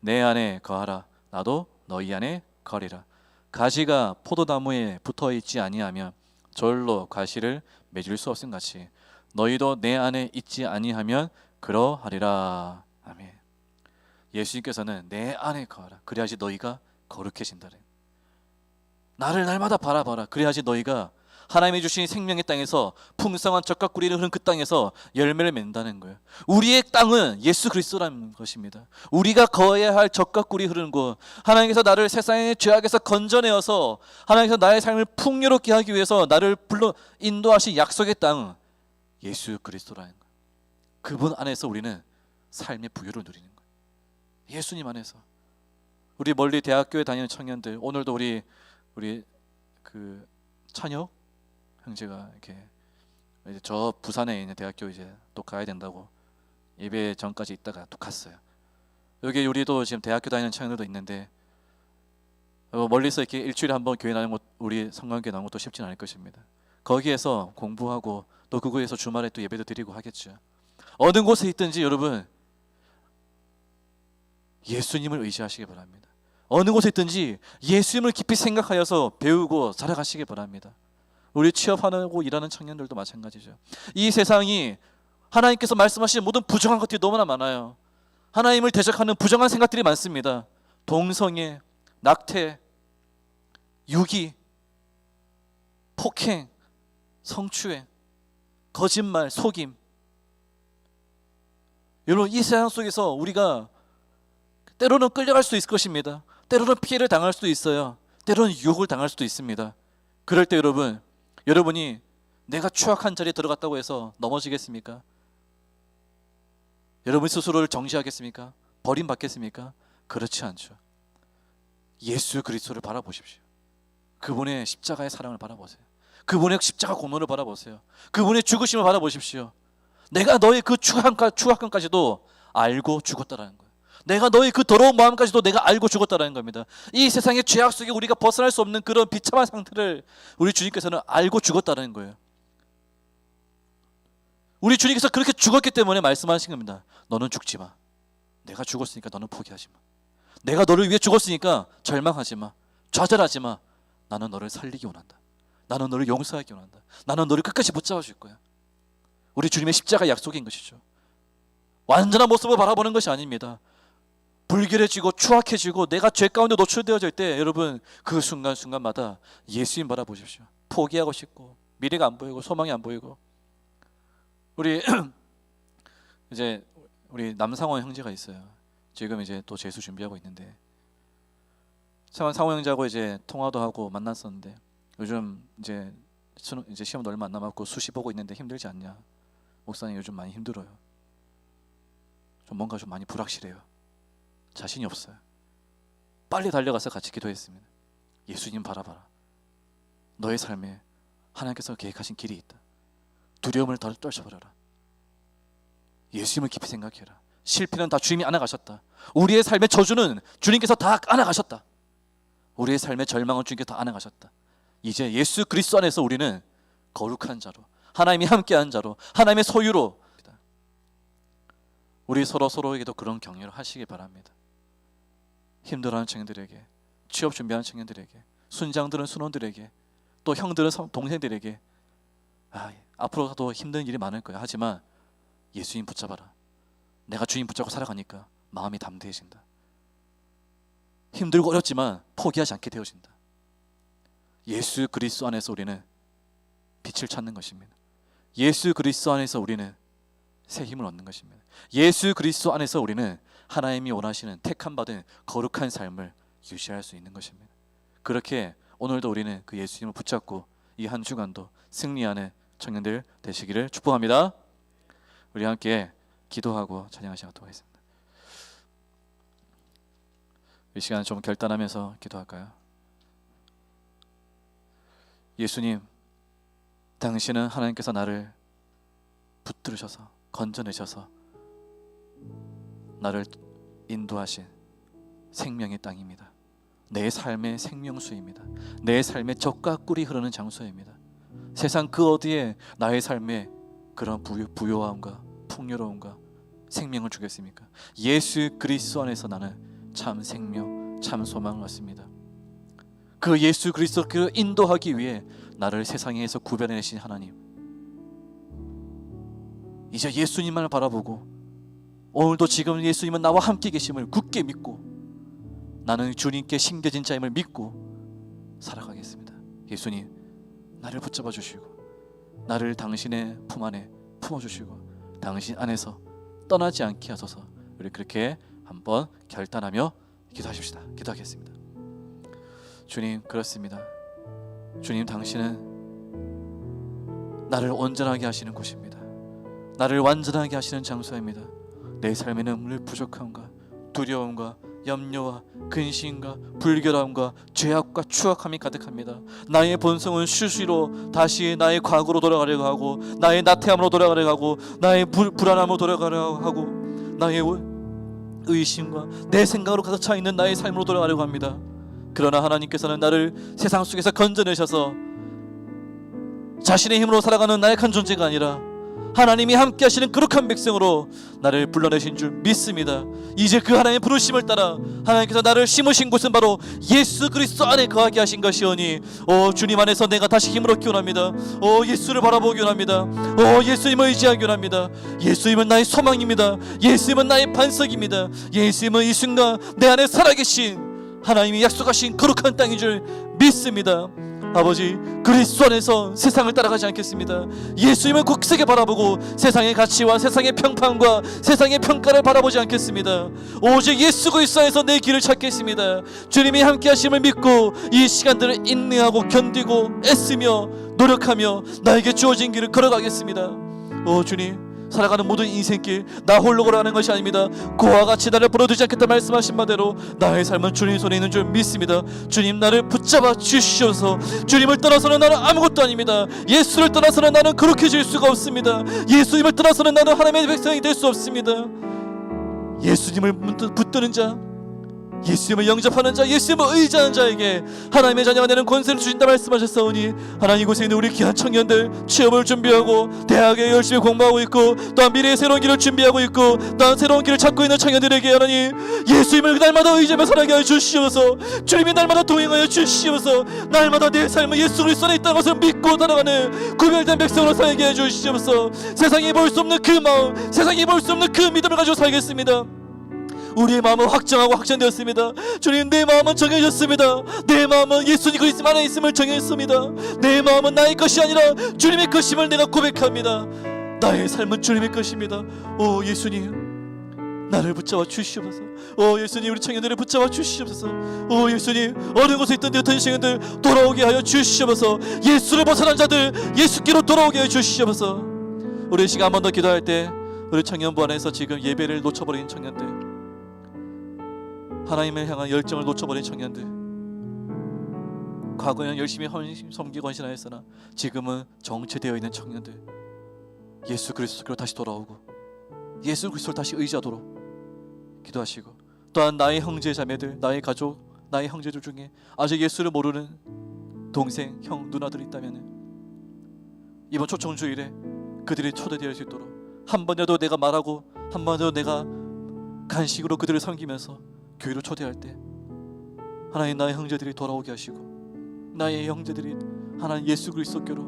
[SPEAKER 1] 내 안에 거하라 나도 너희 안에 거리라. 가지가 포도나무에 붙어있지 아니하면 절로 가시를 맺을 수 없음 같이 너희도 내 안에 있지 아니하면 그러하리라. 아멘. 예수님께서는 내 안에 거하라. 그래야지 너희가 거룩해진다래. 나를 날마다 바라봐라. 그래야지 너희가 하나님이 주신 생명의 땅에서 풍성한 젖과 꿀이 흐르는 그 땅에서 열매를 맺는다는 거예요. 우리의 땅은 예수 그리스도라는 것입니다. 우리가 거해야 할 젖과 꿀이 흐르는 곳, 하나님께서 나를 세상의 죄악에서 건져내어서 하나님께서 나의 삶을 풍요롭게 하기 위해서 나를 불러 인도하신 약속의 땅, 예수 그리스도라는 거예요. 그분 안에서 우리는 삶의 부유를 누리는 거예요. 예수님 안에서. 우리 멀리 대학교에 다니는 청년들, 오늘도 우리 그 찬혁 형제가 이렇게 이제 저 부산에 있는 대학교 이제 또 가야 된다고 예배 전까지 있다가 또 갔어요. 여기 우리도 지금 대학교 다니는 청년들도 있는데 멀리서 이렇게 일주일에 한 번 교회 나오는 것, 우리 성관교회 나오는 것도 쉽지는 않을 것입니다. 거기에서 공부하고 또 그곳에서 주말에 또 예배도 드리고 하겠죠. 어느 곳에 있든지 여러분 예수님을 의지하시기 바랍니다. 어느 곳에 있든지 예수님을 깊이 생각하여서 배우고 살아가시기 바랍니다. 우리 취업하고 일하는 청년들도 마찬가지죠. 이 세상이 하나님께서 말씀하신 모든 부정한 것들이 너무나 많아요. 하나님을 대적하는 부정한 생각들이 많습니다. 동성애, 낙태, 유기, 폭행, 성추행, 거짓말, 속임. 여러분 이 세상 속에서 우리가 때로는 끌려갈 수 있을 것입니다. 때로는 피해를 당할 수도 있어요. 때로는 유혹을 당할 수도 있습니다. 그럴 때 여러분이 내가 추악한 자리에 들어갔다고 해서 넘어지겠습니까? 여러분 스스로를 정지하겠습니까? 버림받겠습니까? 그렇지 않죠. 예수 그리스도를 바라보십시오. 그분의 십자가의 사랑을 바라보세요. 그분의 십자가 공로를 바라보세요. 그분의 죽으심을 바라보십시오. 내가 너의 그 추악함까지도 알고 죽었다라는 거예요. 내가 너의 그 더러운 마음까지도 내가 알고 죽었다라는 겁니다. 이 세상의 죄악 속에 우리가 벗어날 수 없는 그런 비참한 상태를 우리 주님께서는 알고 죽었다는 거예요. 우리 주님께서 그렇게 죽었기 때문에 말씀하신 겁니다. 너는 죽지 마. 내가 죽었으니까 너는 포기하지 마. 내가 너를 위해 죽었으니까 절망하지 마. 좌절하지 마. 나는 너를 살리기 원한다. 나는 너를 용서하기 원한다. 나는 너를 끝까지 붙잡아 줄 거야. 우리 주님의 십자가 약속인 것이죠. 완전한 모습을 바라보는 것이 아닙니다. 불결해지고 추악해지고 내가 죄 가운데 노출되어질 때 여러분 그 순간순간마다 예수님 바라보십시오. 포기하고 싶고 미래가 안 보이고 소망이 안 보이고. 우리 이제 우리 남상원 형제가 있어요. 지금 이제 또 재수 준비하고 있는데 상원 형제하고 이제 통화도 하고 만났었는데 요즘 이제 시험도 얼마 안 남았고 수시 보고 있는데 힘들지 않냐? 목사님 요즘 많이 힘들어요. 뭔가 좀 많이 불확실해요. 자신이 없어요. 빨리 달려가서 같이 기도했습니다. 예수님 바라봐라. 너의 삶에 하나님께서 계획하신 길이 있다. 두려움을 떨쳐버려라. 예수님을 깊이 생각해라. 실패는 다 주님이 안아가셨다. 우리의 삶의 저주는 주님께서 다 안아가셨다. 우리의 삶의 절망은 주님께서 다 안아가셨다. 이제 예수 그리스도 안에서 우리는 거룩한 자로, 하나님이 함께한 자로, 하나님의 소유로, 우리 서로에게도 그런 격려를 하시기 바랍니다. 힘들어하는 청년들에게, 취업 준비하는 청년들에게, 순장들은 순원들에게, 또 형들은 동생들에게, 앞으로도 힘든 일이 많을 거야. 하지만 예수님 붙잡아라. 내가 주님 붙잡고 살아가니까 마음이 담대해진다. 힘들고 어렵지만 포기하지 않게 되어진다. 예수 그리스도 안에서 우리는 빛을 찾는 것입니다. 예수 그리스도 안에서 우리는 새 힘을 얻는 것입니다. 예수 그리스도 안에서 우리는 하나님이 원하시는 택함 받은 거룩한 삶을 유지할 수 있는 것입니다. 그렇게 오늘도 우리는 그 예수님을 붙잡고 이 한 주간도 승리하는 청년들 되시기를 축복합니다. 우리 함께 기도하고 찬양을 시작하도록 하겠습니다. 이 시간 좀 결단하면서 기도할까요? 예수님, 당신은 하나님께서 나를 붙들으셔서 건져내셔서 나를 인도하신 생명의 땅입니다. 내 삶의 생명수입니다. 내 삶의 젖과 꿀이 흐르는 장소입니다. 세상 그 어디에 나의 삶에 그런 부요함과 풍요로움과 생명을 주겠습니까? 예수 그리스도 안에서 나는 참 생명, 참 소망을 얻습니다. 그 예수 그리스도를 인도하기 위해 나를 세상에서 구별해내신 하나님, 이제 예수님만을 바라보고 오늘도 지금 예수님은 나와 함께 계심을 굳게 믿고 나는 주님께 심겨진 자임을 믿고 살아가겠습니다. 예수님, 나를 붙잡아 주시고 나를 당신의 품 안에 품어주시고 당신 안에서 떠나지 않게 하소서. 우리 그렇게 한번 결단하며 기도하십시다. 기도하겠습니다. 주님, 그렇습니다. 주님, 당신은 나를 온전하게 하시는 곳입니다. 나를 완전하게 하시는 장소입니다. 내 삶에는 늘 부족함과 두려움과 염려와 근심과 불결함과 죄악과 추악함이 가득합니다. 나의 본성은 수시로 다시 나의 과거로 돌아가려고 하고 나의 나태함으로 돌아가려고 하고 나의 불안함으로 돌아가려고 하고 나의 의심과 내 생각으로 가득 차 있는 나의 삶으로 돌아가려고 합니다. 그러나 하나님께서는 나를 세상 속에서 건져내셔서 자신의 힘으로 살아가는 나약한 존재가 아니라 하나님이 함께 하시는 거룩한 백성으로 나를 불러내신 줄 믿습니다. 이제 그 하나님의 부르심을 따라 하나님께서 나를 심으신 곳은 바로 예수 그리스도 안에 거하게 하신 것이오니 주님 안에서 내가 다시 힘을 얻기 원합니다. 예수를 바라보기 원합니다. 예수님을 의지하기 원합니다. 예수님은 나의 소망입니다. 예수님은 나의 반석입니다. 예수님은 이 순간 내 안에 살아계신 하나님이 약속하신 거룩한 땅인 줄 믿습니다. 아버지, 그리스도 안에서 세상을 따라가지 않겠습니다. 예수님을 굳세게 바라보고 세상의 가치와 세상의 평판과 세상의 평가를 바라보지 않겠습니다. 오직 예수 그리스도 안에서 내 길을 찾겠습니다. 주님이 함께 하심을 믿고 이 시간들을 인내하고 견디고 애쓰며 노력하며 나에게 주어진 길을 걸어가겠습니다. 주님, 살아가는 모든 인생길 나 홀로 걸어가는 것이 아닙니다. 그와 같이 나를 버려두지 않겠다 말씀하신 바대로 나의 삶은 주님 손에 있는 줄 믿습니다. 주님, 나를 붙잡아 주시옵소서. 주님을 떠나서는 나는 아무것도 아닙니다. 예수를 떠나서는 나는 거룩해질 수가 없습니다. 예수님을 떠나서는 나는 하나님의 백성이 될 수 없습니다. 예수님을 붙드는 자, 예수님을 영접하는 자, 예수님을 의지하는 자에게 하나님의 자녀가 되는 권세를 주신다 말씀하셨사오니 하나님, 이곳에 있는 우리 귀한 청년들 취업을 준비하고 대학에 열심히 공부하고 있고 또한 미래의 새로운 길을 준비하고 있고 또한 새로운 길을 찾고 있는 청년들에게 하나님, 예수님을 날마다 의지하며 살아가게 하여 주시옵소서. 주님이 날마다 동행하여 주시옵소서. 날마다 내 삶은 예수 그리스도 안에 있다는 것을 믿고 살아가는 구별된 백성으로 살게 해 주시옵소서. 세상이 볼 수 없는 그 마음, 세상이 볼 수 없는 그 믿음을 가지고 살겠습니다. 우리의 마음은 확정하고 확정되었습니다. 주님, 내 마음은 정해졌습니다. 내 마음은 예수님 그리스도 안에 있음을 정했습니다. 내 마음은 나의 것이 아니라 주님의 것임을 내가 고백합니다. 나의 삶은 주님의 것입니다. 예수님, 나를 붙잡아 주시옵소서. 예수님, 우리 청년들을 붙잡아 주시옵소서. 예수님, 어느 곳에 있던 어떤 청년들 돌아오게 하여 주시옵소서. 예수를 벗어난 자들 예수께로 돌아오게 하여 주시옵소서. 우리 시간 한 번 더 기도할 때 우리 청년부 안에서 지금 예배를 놓쳐버린 청년들, 하나님을 향한 열정을 놓쳐버린 청년들, 과거에는 열심히 섬기고 헌신하였으나 지금은 정체되어 있는 청년들, 예수 그리스도로 다시 돌아오고 예수 그리스도를 다시 의지하도록 기도하시고, 또한 나의 형제 자매들, 나의 가족, 나의 형제들 중에 아직 예수를 모르는 동생, 형, 누나들이 있다면 이번 초청 주일에 그들이 초대될 수 있도록 한 번이라도 내가 말하고 한 번이라도 내가 간식으로 그들을 섬기면서 교회로 초대할 때 하나님 나의 형제들이 돌아오게 하시고, 나의 형제들이 하나님 예수 그리스도께로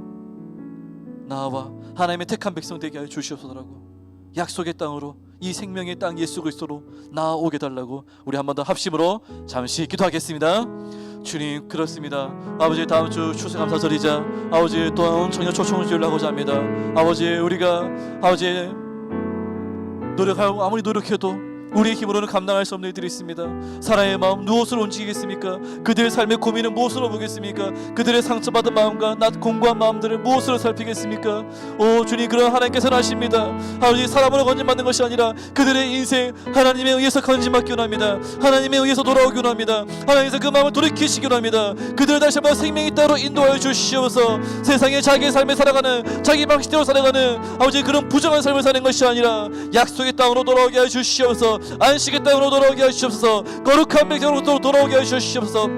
[SPEAKER 1] 나와 하나님의 택한 백성 되게 하여 주시옵소서라고, 약속의 땅으로, 이 생명의 땅 예수 그리스도로 나아오게 달라고 우리 한 번 더 합심으로 잠시 기도하겠습니다. 주님, 그렇습니다. 아버지, 다음 주 추수감사절이자 아버지 또한 청년 초청을 주려고자 합니다. 아버지, 우리가 아버지 노력하고 아무리 노력해도 우리의 힘으로는 감당할 수 없는 일들이 있습니다. 사람의 마음 무엇으로 움직이겠습니까? 그들의 삶의 고민은 무엇으로 보겠습니까? 그들의 상처받은 마음과 낯 공고한 마음들을 무엇으로 살피겠습니까? 오 주님, 그런 하나님께서는 아십니다. 아버지, 사람으로 건진받는 것이 아니라 그들의 인생 하나님에 의해서 건진받기 원합니다. 하나님에 의해서 돌아오기 원합니다. 하나님께서 그 마음을 돌이키시기 원합니다. 그들을 다시 한번 생명의 땅으로 인도하여 주시옵소서. 세상에 자기의 삶을 살아가는, 자기 방식대로 살아가는 아버지 그런 부정한 삶을 사는 것이 아니라 약속의 땅으로 돌아오게 하여 주시옵소서. 안식의 땅으로 돌아오게 하시옵소서. 거룩한 백성으로 돌아오게 하시옵소서.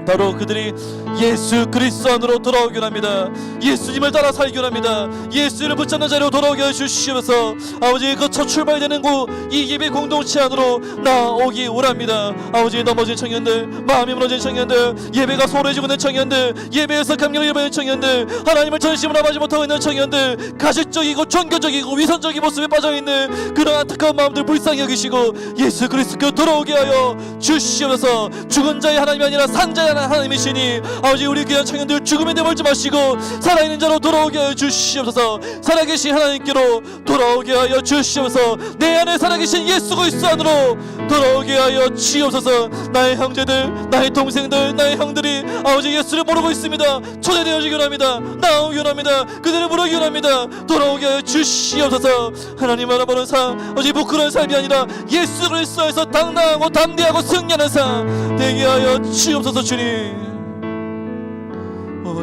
[SPEAKER 1] 바로 그들이 예수 그리스도 안으로 돌아오기 원합니다. 예수님을 따라 살기 원합니다. 예수를 붙잡는 자리로 돌아오게 해주시옵소서. 아버지, 그 첫 출발되는 곳, 이 예배 공동체 안으로 나오기 원합니다. 아버지, 넘어진 청년들, 마음이 무너진 청년들, 예배가 소홀해지고 있는 청년들, 예배에서 감격을 잃어버린 청년들, 하나님을 전심으로 하지 못하고 있는 청년들, 가식적이고 종교적이고 위선적인 모습에 빠져있는 그런 안타까운 마음들 불쌍히 여기시고 예수 그리스도께 돌아오게 하여 주시옵소서. 죽은 자의 하나님이 아니라 산 자의 하나님이시니 아버지, 우리 귀한 청년들 죽음에 내몰지 마시고 살아있는 자로 돌아오게 하여 주시옵소서. 살아계신 하나님께로 돌아오게 하여 주시옵소서. 내 안에 살아계신 예수 그리스도 안으로 돌아오게 하여 주시옵소서. 나의 형제들, 나의 동생들, 나의 형들이 아버지 예수를 모르고 있습니다. 초대되어지기 원합니다. 나오기 원합니다. 그들을 부르기 원합니다. 돌아오게 하여 주시옵소서. 하나님 알아보는 삶, 아버지 부끄러운 삶이 아니라 예수 그리스도에서 당당하고 담대하고 승리하는 삶 되게 하여 주옵소서. 주님,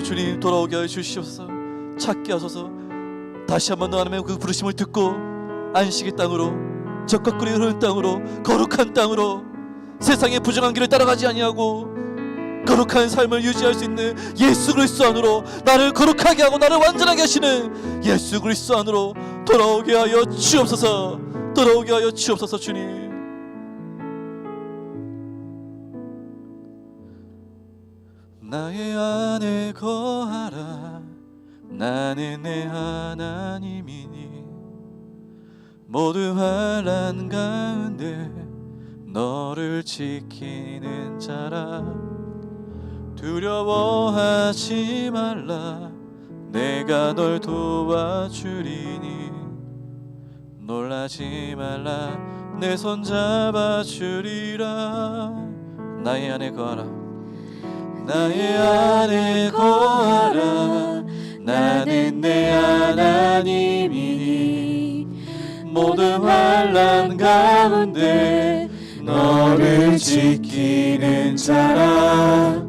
[SPEAKER 1] 주님, 돌아오게 하여 주시옵소서. 찾게 하소서. 다시 한번 더 하나님의 그 부르심을 듣고 안식의 땅으로, 적과 꿀이 흐르는 땅으로, 거룩한 땅으로, 세상의 부정한 길을 따라가지 아니하고 거룩한 삶을 유지할 수 있는 예수 그리스도 안으로, 나를 거룩하게 하고 나를 완전하게 하시는 예수 그리스도 안으로 돌아오게 하여 주옵소서. 돌아오게 하여 주옵소서. 주님, 나의 안에 거하라. 나는 내 하나님이니 모든 환난 가운데 너를 지키는 자라. 두려워하지 말라. 내가 널 도와주리니 놀라지 말라. 내 손 잡아주리라. 나의 안에 거하라. 나의 안에 거하라. 나는 내 하나님이니 모든 환난 가운데 너를 지키는 자라.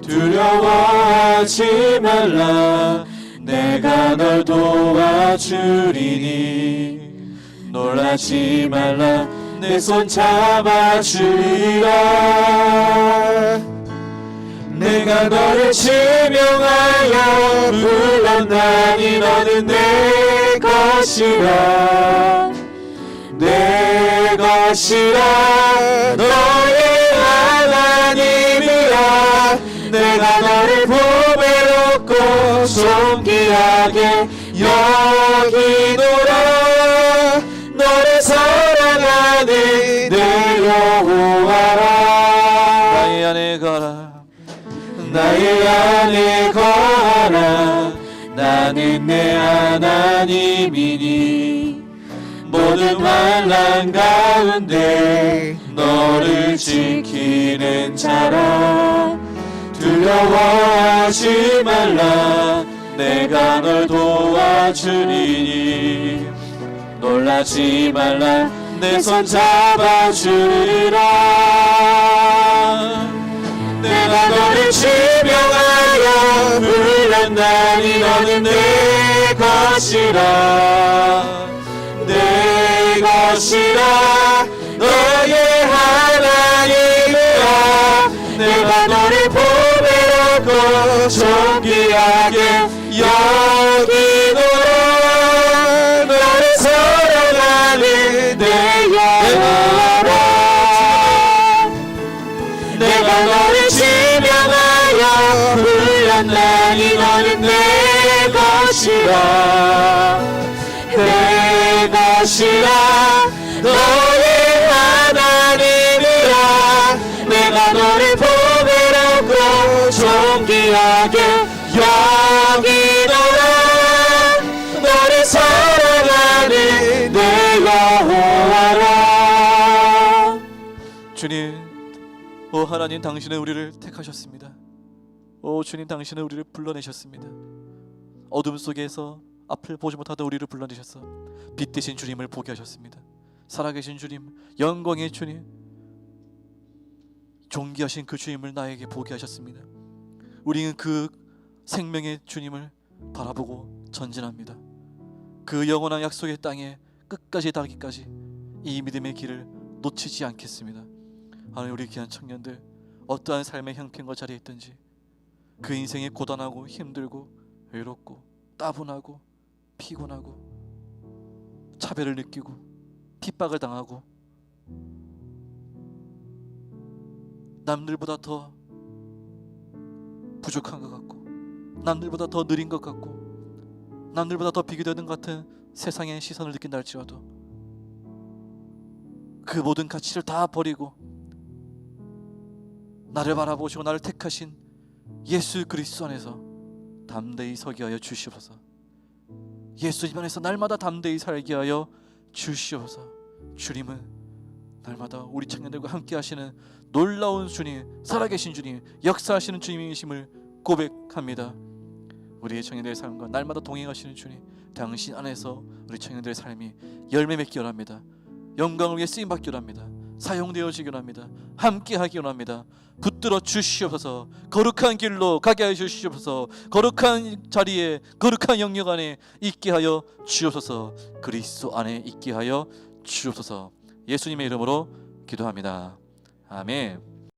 [SPEAKER 1] 두려워하지 말라. 내가 널 도와주리니 놀라지 말라. 내 손 잡아주리라. 내가 너를 지명하여 불렀나니 너는 내 것이라. 내 것이라. 너의 하나님이라. 내가 너를 보배롭고 존귀하게 여기노라. 너를 사랑하는 내 여호와라. 나의 안에 가라. 나의 안에 거하라. 나는 내 하나님이니 모든 환난 가운데 너를 지키는 자라. 두려워하지 말라. 내가 널 도와주리니 놀라지 말라. 내 손 잡아주리라. 내가 너를 지명하여 불렀나니 너는 내 것이라. 내 것이라.
[SPEAKER 4] 너의 하나님이라. 내가 너를 보배롭고 존귀하게 여기노라. 너를 사랑하는 내 영혼아, 내가 너를 지명하여 불렀나니 너는 내 것이라. 내 것이라. 너의 하나님이라. 내가 너를 보배롭고 존귀하게 여기노라. 너를 사랑하는 내 여호와라.
[SPEAKER 1] 주님, 오 하나님, 당신은 우리를 택하셨습니다. 오 주님, 당신은 우리를 불러내셨습니다. 어둠 속에서 앞을 보지 못하던 우리를 불러내셔서 빛 대신 주님을 보게 하셨습니다. 살아계신 주님, 영광의 주님, 존귀하신 그 주님을 나에게 보게 하셨습니다. 우리는 그 생명의 주님을 바라보고 전진합니다. 그 영원한 약속의 땅에 끝까지 닿기까지 이 믿음의 길을 놓치지 않겠습니다. 하나님, 우리 귀한 청년들 어떠한 삶의 형편과 자리에 있든지 그 인생이 고단하고 힘들고 외롭고 따분하고 피곤하고 차별을 느끼고 핍박을 당하고 남들보다 더 부족한 것 같고 남들보다 더 느린 것 같고 남들보다 더 비교되는 것 같은 세상의 시선을 느낀다 할지라도 그 모든 가치를 다 버리고 나를 바라보시고 나를 택하신 예수 그리스도 안에서 담대히 서게 하여 주시옵소서. 예수님 안에서 날마다 담대히 살게 하여 주시옵소서. 주님은 날마다 우리 청년들과 함께 하시는 놀라운 주님, 살아계신 주님, 역사하시는 주님이심을 고백합니다. 우리의 청년들의 삶과 날마다 동행하시는 주님, 당신 안에서 우리 청년들의 삶이 열매 맺기 원합니다. 영광을 위해 쓰임받기 원합니다. 사용되어지기 원합니다. 함께하기 원합니다. 붙들어 주시옵소서. 거룩한 길로 가게 하여 주시옵소서. 거룩한 자리에, 거룩한 영역 안에 있게 하여 주옵소서. 그리스도 안에 있게 하여 주옵소서. 예수님의 이름으로 기도합니다. 아멘.